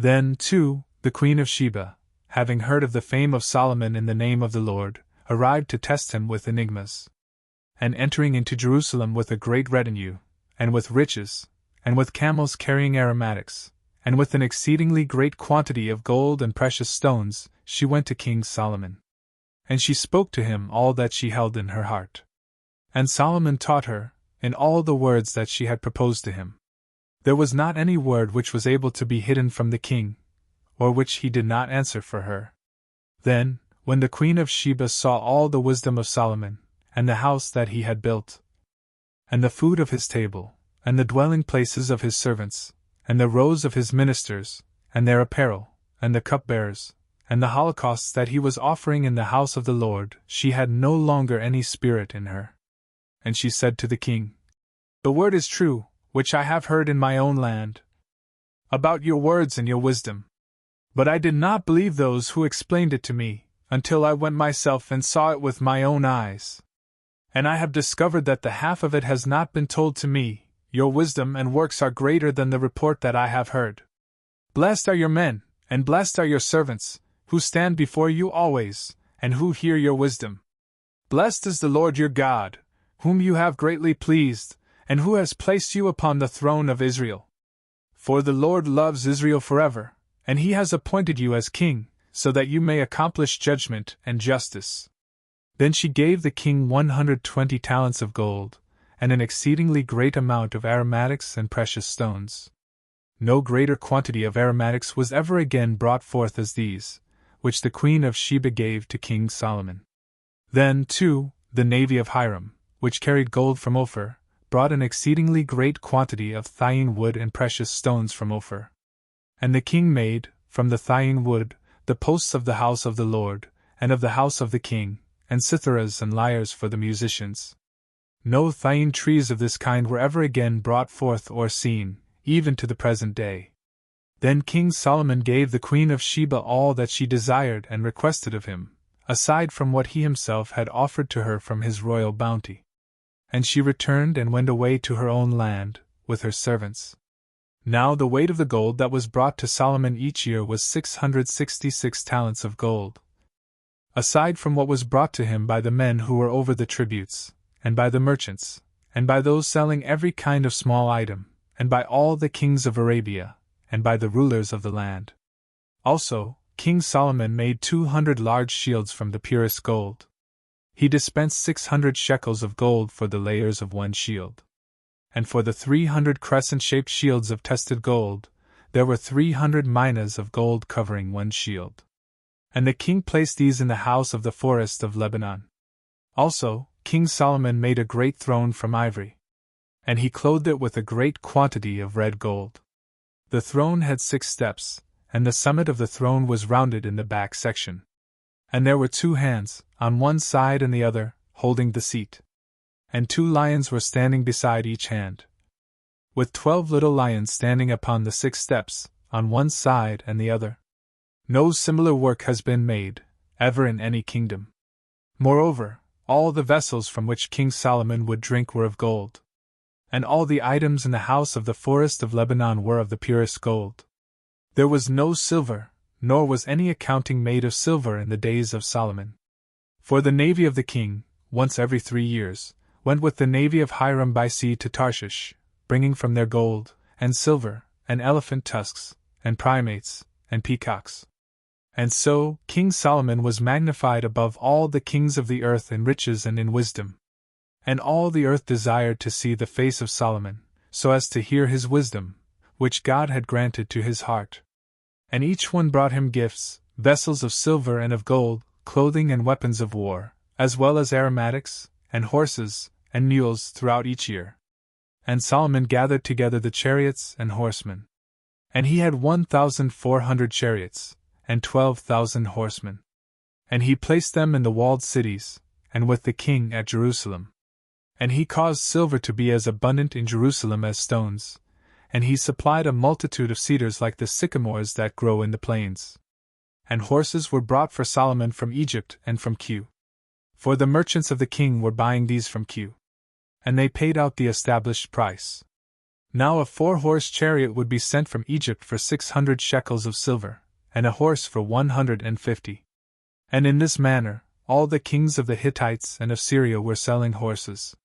Then, too, the Queen of Sheba, having heard of the fame of Solomon in the name of the Lord, arrived to test him with enigmas. And entering into Jerusalem with a great retinue, and with riches, and with camels carrying aromatics, and with an exceedingly great quantity of gold and precious stones, she went to King Solomon. And she spoke to him all that she held in her heart. And Solomon taught her, in all the words that she had proposed to him. There was not any word which was able to be hidden from the king, or which he did not answer for her. Then, when the Queen of Sheba saw all the wisdom of Solomon, and the house that he had built, and the food of his table, and the dwelling places of his servants, and the rows of his ministers, and their apparel, and the cupbearers, and the holocausts that he was offering in the house of the Lord, she had no longer any spirit in her. And she said to the king, "The word is true, which I have heard in my own land, about your words and your wisdom. But I did not believe those who explained it to me, until I went myself and saw it with my own eyes. And I have discovered that the half of it has not been told to me. Your wisdom and works are greater than the report that I have heard. Blessed are your men, and blessed are your servants, who stand before you always, and who hear your wisdom. Blessed is the Lord your God, whom you have greatly pleased, and who has placed you upon the throne of Israel. For the Lord loves Israel forever, and he has appointed you as king, so that you may accomplish judgment and justice." Then she gave the king 120 talents of gold, and an exceedingly great amount of aromatics and precious stones. No greater quantity of aromatics was ever again brought forth as these, which the Queen of Sheba gave to King Solomon. Then, too, the navy of Hiram, which carried gold from Ophir, brought an exceedingly great quantity of thyine wood and precious stones from Ophir. And the king made, from the thyine wood, the posts of the house of the Lord, and of the house of the king, and citharas and lyres for the musicians. No thyine trees of this kind were ever again brought forth or seen, even to the present day. Then King Solomon gave the Queen of Sheba all that she desired and requested of him, aside from what he himself had offered to her from his royal bounty. And she returned and went away to her own land, with her servants. Now the weight of the gold that was brought to Solomon each year was 666 talents of gold. Aside from what was brought to him by the men who were over the tributes, and by the merchants, and by those selling every kind of small item, and by all the kings of Arabia, and by the rulers of the land. Also, King Solomon made 200 large shields from the purest gold. He dispensed 600 shekels of gold for the layers of one shield. And for the 300 crescent-shaped shields of tested gold, there were 300 minas of gold covering one shield. And the king placed these in the house of the forest of Lebanon. Also, King Solomon made a great throne from ivory. And he clothed it with a great quantity of red gold. The throne had 6 steps, and the summit of the throne was rounded in the back section. And there were 2 hands, on one side and the other, holding the seat. And 2 lions were standing beside each hand, with 12 little lions standing upon the 6 steps, on one side and the other. No similar work has been made, ever in any kingdom. Moreover, all the vessels from which King Solomon would drink were of gold. And all the items in the house of the forest of Lebanon were of the purest gold. There was no silver, nor was any accounting made of silver in the days of Solomon. For the navy of the king, once every 3 years, went with the navy of Hiram by sea to Tarshish, bringing from there gold, and silver, and elephant tusks, and primates, and peacocks. And so, King Solomon was magnified above all the kings of the earth in riches and in wisdom. And all the earth desired to see the face of Solomon, so as to hear his wisdom, which God had granted to his heart. And each one brought him gifts, vessels of silver and of gold, clothing and weapons of war, as well as aromatics, and horses, and mules throughout each year. And Solomon gathered together the chariots and horsemen. And he had 1,400 chariots, and 12,000 horsemen. And he placed them in the walled cities, and with the king at Jerusalem. And he caused silver to be as abundant in Jerusalem as stones, and he supplied a multitude of cedars like the sycamores that grow in the plains. And horses were brought for Solomon from Egypt and from Cu. For the merchants of the king were buying these from Cu. And they paid out the established price. Now a 4-horse chariot would be sent from Egypt for 600 shekels of silver, and a horse for 150. And in this manner, all the kings of the Hittites and of Syria were selling horses.